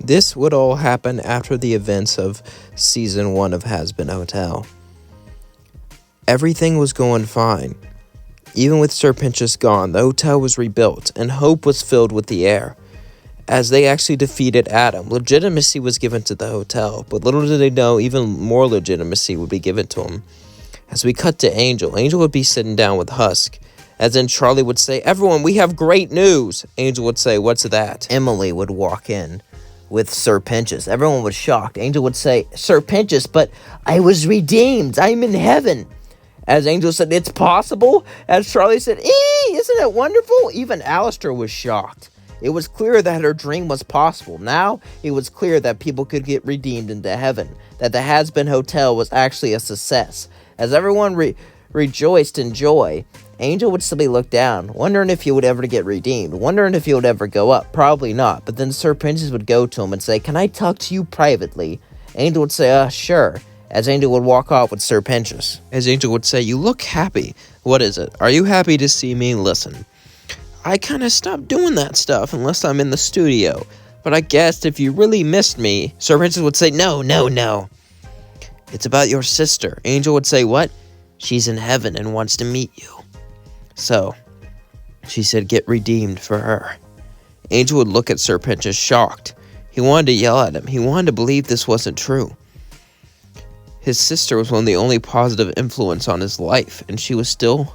This would all happen after the events of Season 1 of Has-Been Hotel. Everything was going fine. Even with Sir Pinchas gone, the hotel was rebuilt, and hope was filled with the air. As they actually defeated Adam, legitimacy was given to the hotel, but little did they know even more legitimacy would be given to him. As we cut to Angel, Angel would be sitting down with Husk. As then Charlie would say, "Everyone, we have great news." Angel would say, "What's that?" Emily would walk in with Sir Pinchas. Everyone was shocked. Angel would say, "Sir Pinchas, but I was redeemed. I'm in heaven." As Angel said, "It's possible." As Charlie said, "Isn't it wonderful?" Even Alistair was shocked. It was clear that her dream was possible. Now, it was clear that people could get redeemed into heaven, that the Has-Been Hotel was actually a success. As everyone rejoiced in joy, Angel would simply look down, wondering if he would ever get redeemed, wondering if he would ever go up. Probably not, but then Sir Pinchas would go to him and say, "Can I talk to you privately?" Angel would say, "Sure," as Angel would walk off with Sir Pinchas. As Angel would say, "You look happy. What is it? Are you happy to see me? Listen, I kind of stopped doing that stuff unless I'm in the studio, but I guessed if you really missed me." Sir Pinchas would say, No. It's about your sister." Angel would say, "What?" "She's in heaven and wants to meet you." So, she said, "Get redeemed for her." Angel would look at Sir Pinchas shocked. He wanted to yell at him. He wanted to believe this wasn't true. His sister was one of the only positive influence on his life, and she was still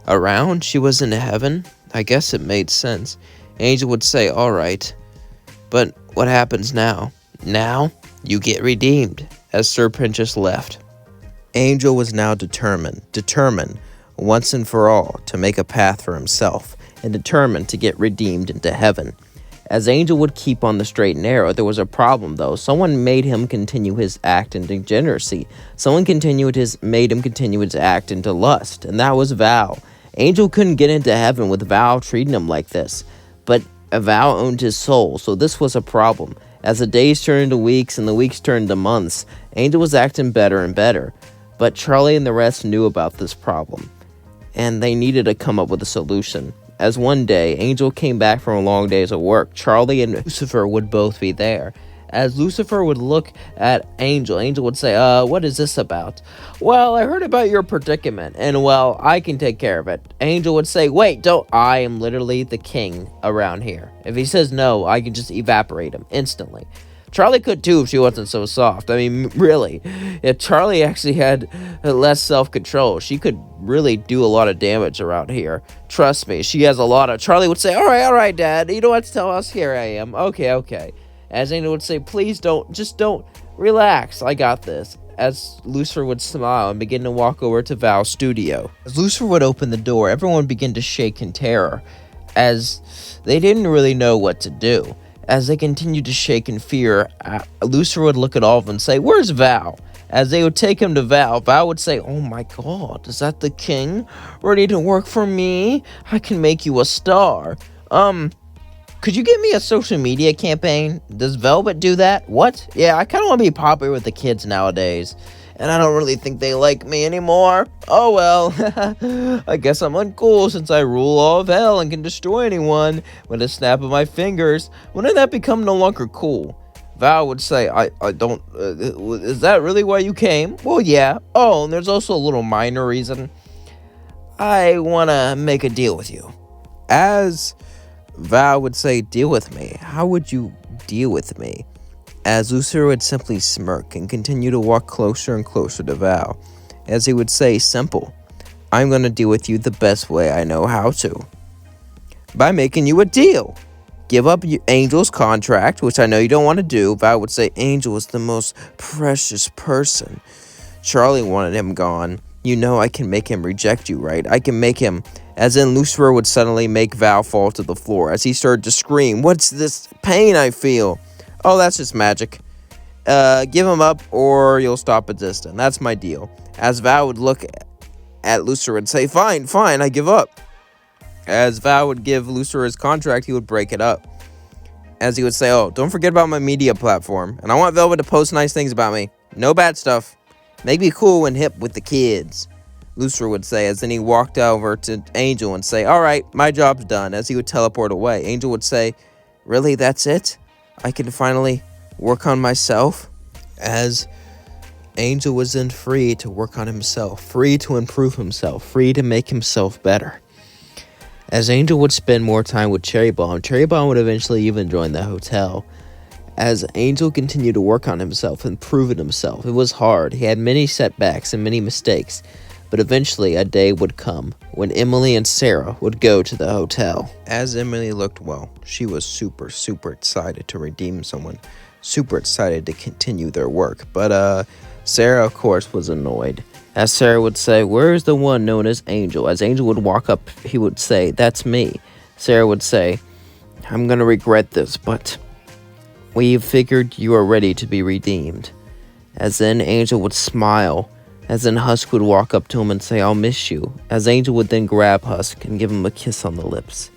around. She was in heaven. I guess it made sense. Angel would say, "All right, but what happens now?" "Now, you get redeemed," as Sir Pinchas left. Angel was now determined once and for all to make a path for himself, and determined to get redeemed into heaven. As Angel would keep on the straight and narrow, there was a problem though. Someone made him continue his act in degeneracy. Someone made him continue his act into lust, and that was Val. Angel couldn't get into heaven with Val treating him like this, but Val owned his soul, so this was a problem. As the days turned into weeks and the weeks turned to months, Angel was acting better and better, but Charlie and the rest knew about this problem, and they needed to come up with a solution. As one day, Angel came back from a long days of work, Charlie and Lucifer would both be there. As Lucifer would look at Angel, Angel would say, "What is this about?" "Well, I heard about your predicament, and well, I can take care of it." Angel would say, "Wait, don't, I am literally the king around here. If he says no, I can just evaporate him instantly." Charlie could too if she wasn't so soft. I mean, really, if Charlie actually had less self-control, she could really do a lot of damage around here. Trust me, she has a lot of... Charlie would say, all right, Dad, you don't have to tell us, here I am. Okay. As Angel would say, "Please don't, relax, I got this." As Lucifer would smile and begin to walk over to Val's studio. As Lucifer would open the door, everyone would begin to shake in terror, as they didn't really know what to do. As they continued to shake in fear, Lucifer would look at all of them and say, "Where's Val?" As they would take him to Val, Val would say, "Oh my God, is that the king? Ready to work for me? I can make you a star. Could you give me a social media campaign? Does Velvet do that?" "What? Yeah, I kind of want to be popular with the kids nowadays, and I don't really think they like me anymore. Oh well, I guess I'm uncool since I rule all of hell and can destroy anyone with a snap of my fingers. Wouldn't that become no longer cool?" Val would say, I don't, is that really why you came?" "Well, yeah. Oh, and there's also a little minor reason. I want to make a deal with you." As Val would say, "Deal with me? How would you deal with me?" As Lucifer would simply smirk and continue to walk closer and closer to Val, as he would say, "Simple. I'm going to deal with you the best way I know how to. By making you a deal. Give up Angel's contract, which I know you don't want to do." Val would say, "Angel is the most precious person." Charlie wanted him gone. "You know I can make him reject you, right? I can make him..." As in, Lucifer would suddenly make Val fall to the floor as he started to scream, "What's this pain I feel?" "Oh, that's just magic. Give him up or you'll stop existing. That's my deal." As Val would look at Lucifer and say, Fine, I give up." As Val would give Lucifer his contract, he would break it up. As he would say, "Oh, don't forget about my media platform, and I want Velvet to post nice things about me. No bad stuff. Make me cool and hip with the kids," Lucifer would say, as then he walked over to Angel and say, "All right, my job's done," as he would teleport away. Angel would say, "Really, that's it?" I can finally work on myself. As Angel was then free to work on himself, free to improve himself, free to make himself better. As Angel would spend more time with Cherry Bomb would eventually even join the hotel. As Angel continued to work on himself and prove it himself, it was hard. He had many setbacks and many mistakes, but eventually a day would come when Emily and Sarah would go to the hotel. As Emily looked well, she was super excited to redeem someone, super excited to continue their work, but Sarah, of course, was annoyed. As Sarah would say, "Where's the one known as Angel?" As Angel would walk up, he would say, "That's me." Sarah would say, "I'm gonna regret this, but we've figured you are ready to be redeemed." As then Angel would smile. As then Husk would walk up to him and say, "I'll miss you." As Angel would then grab Husk and give him a kiss on the lips.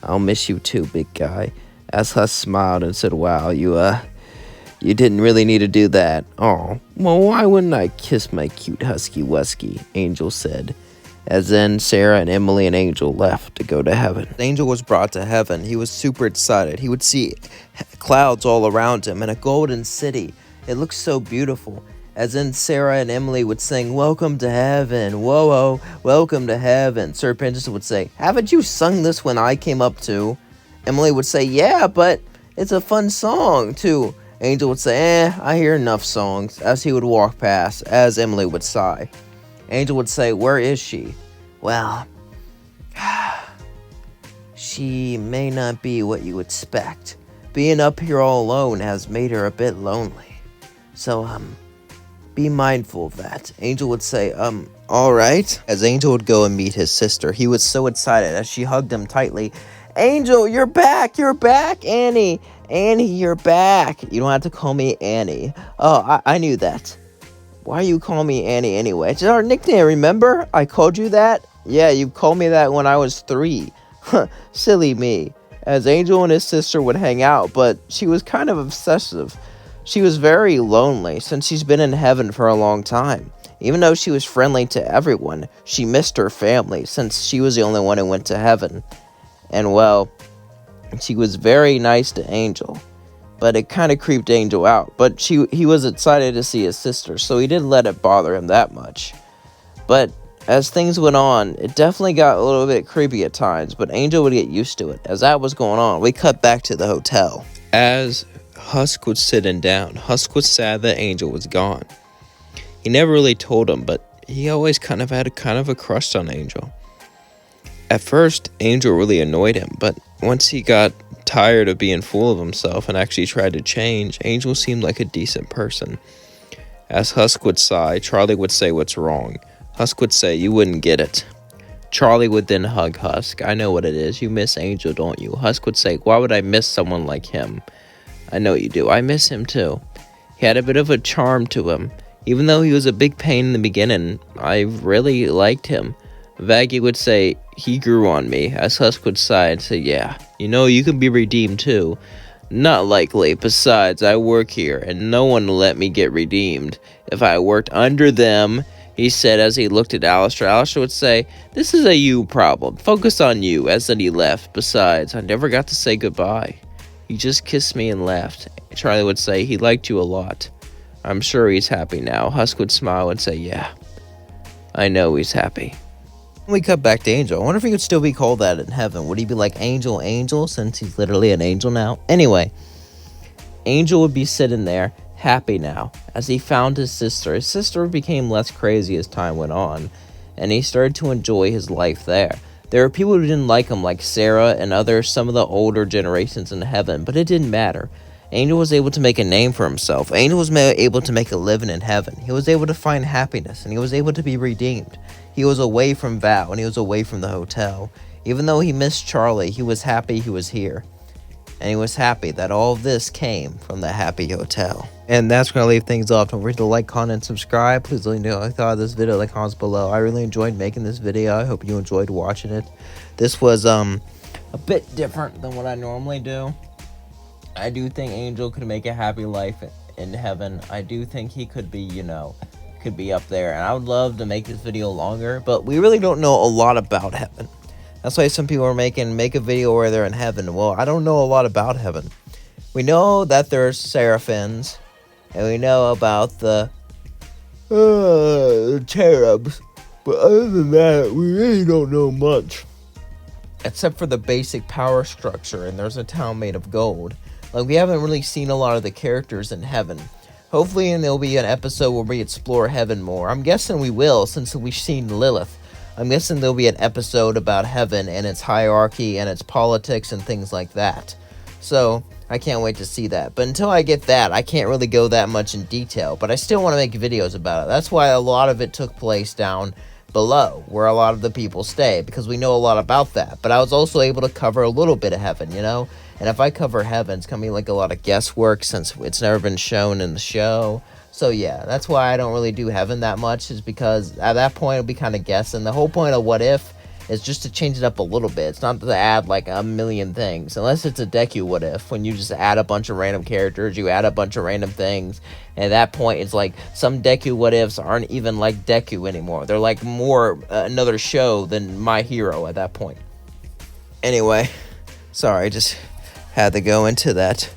"I'll miss you too, big guy." As Husk smiled and said, "Wow, you didn't really need to do that." "Oh, well, why wouldn't I kiss my cute husky wusky?" Angel said. As then Sarah and Emily and Angel left to go to heaven. Angel was brought to heaven. He was super excited. He would see clouds all around him and a golden city. It looked so beautiful. As then Sarah and Emily would sing, "Welcome to heaven, whoa, welcome to heaven." Serpentess would say, "Haven't you sung this when I came up too?" Emily would say, "Yeah, but it's a fun song too." Angel would say, "I hear enough songs," as he would walk past, as Emily would sigh. Angel would say, "Where is she?" "Well, she may not be what you expect. Being up here all alone has made her a bit lonely. So, be mindful of that." Angel would say, alright." As Angel would go and meet his sister, he was so excited as she hugged him tightly. "Angel, you're back, Annie. Annie, you're back." "You don't have to call me Annie." "Oh, I knew that." "Why you call me Annie anyway?" "It's our nickname, remember? I called you that." "Yeah, you called me that when I was 3. Huh, silly me." As Angel and his sister would hang out, but she was kind of obsessive. She was very lonely since she's been in heaven for a long time. Even though she was friendly to everyone, she missed her family since she was the only one who went to heaven. And well, she was very nice to Angel, but it kind of creeped Angel out. But he was excited to see his sister, so he didn't let it bother him that much. But as things went on, it definitely got a little bit creepy at times, but Angel would get used to it. As that was going on, we cut back to the hotel. As Husk was sitting down, Husk was sad that Angel was gone. He never really told him, but he always kind of had a crush on Angel. At first, Angel really annoyed him, but once he got tired of being full of himself and actually tried to change, Angel seemed like a decent person. As Husk would sigh, Charlie would say, "What's wrong?" Husk would say, "You wouldn't get it." Charlie would then hug Husk. "I know what it is. You miss Angel, don't you?" Husk would say, "Why would I miss someone like him?" "I know you do. I miss him too. He had a bit of a charm to him. Even though he was a big pain in the beginning, I really liked him." Vaggie would say, "He grew on me." As Husk would sigh and say, "Yeah, you can be redeemed too." "Not likely. Besides, I work here, and no one will let me get redeemed. If I worked under them," he said as he looked at Alistair. Alistair would say, "This is a you problem. Focus on you," as then he left. "Besides, I never got to say goodbye. He just kissed me and left." Charlie would say, "He liked you a lot. I'm sure he's happy now." Husk would smile and say, "Yeah, I know he's happy." We cut back to Angel. I wonder if he could still be called that in heaven. Would he be like Angel, since he's literally an angel now? Anyway, Angel would be sitting there, happy now, as he found his sister. His sister became less crazy as time went on, and he started to enjoy his life there. There were people who didn't like him, like Sarah and some of the older generations in heaven, but it didn't matter. Angel was able to make a name for himself. Angel was able to make a living in heaven. He was able to find happiness, and he was able to be redeemed. He was away from Val, and he was away from the hotel. Even though he missed Charlie, he was happy he was here. And he was happy that all of this came from the happy hotel. And that's going to leave things off. Don't forget to like, comment, and subscribe. Please let me know what you thought of this video in the comments below. I really enjoyed making this video. I hope you enjoyed watching it. This was a bit different than what I normally do. I do think Angel could make a happy life in heaven. I do think he could be, could be up there. And I would love to make this video longer, but we really don't know a lot about heaven. That's why some people are make a video where they're in heaven. Well, I don't know a lot about heaven. We know that there's seraphims, and we know about the cherubs. But other than that, we really don't know much. Except for the basic power structure, and there's a town made of gold. Like, we haven't really seen a lot of the characters in heaven. Hopefully, there'll be an episode where we explore heaven more. I'm guessing we will, since we've seen Lilith. I'm guessing there'll be an episode about heaven and its hierarchy and its politics and things like that. So, I can't wait to see that. But until I get that, I can't really go that much in detail. But I still want to make videos about it. That's why a lot of it took place down below, where a lot of the people stay, because we know a lot about that. But I was also able to cover a little bit of heaven, you know? And if I cover heaven, it's going to be like a lot of guesswork, since it's never been shown in the show. So yeah, that's why I don't really do heaven that much, is because at that point it'll be kind of guessing. The whole point of What If is just to change it up a little bit. It's not to add like a million things, unless it's a Deku What If, when you just add a bunch of random characters, you add a bunch of random things, and at that point it's like some Deku What Ifs aren't even like Deku anymore. They're like more another show than My Hero at that point. Anyway, sorry, I just had to go into that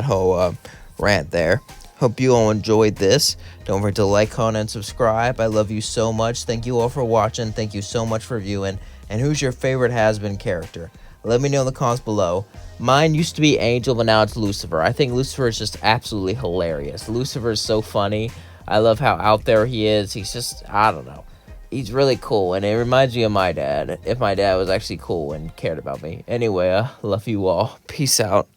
whole rant there. Hope you all enjoyed this. Don't forget to like, comment, and subscribe. I love you so much. Thank you all for watching. Thank you so much for viewing. And who's your favorite has-been character? Let me know in the comments below. Mine used to be Angel, but now it's Lucifer. I think Lucifer is just absolutely hilarious. Lucifer is so funny. I love how out there he is. He's just, I don't know. He's really cool, and it reminds me of my dad. If my dad was actually cool and cared about me. Anyway, love you all. Peace out.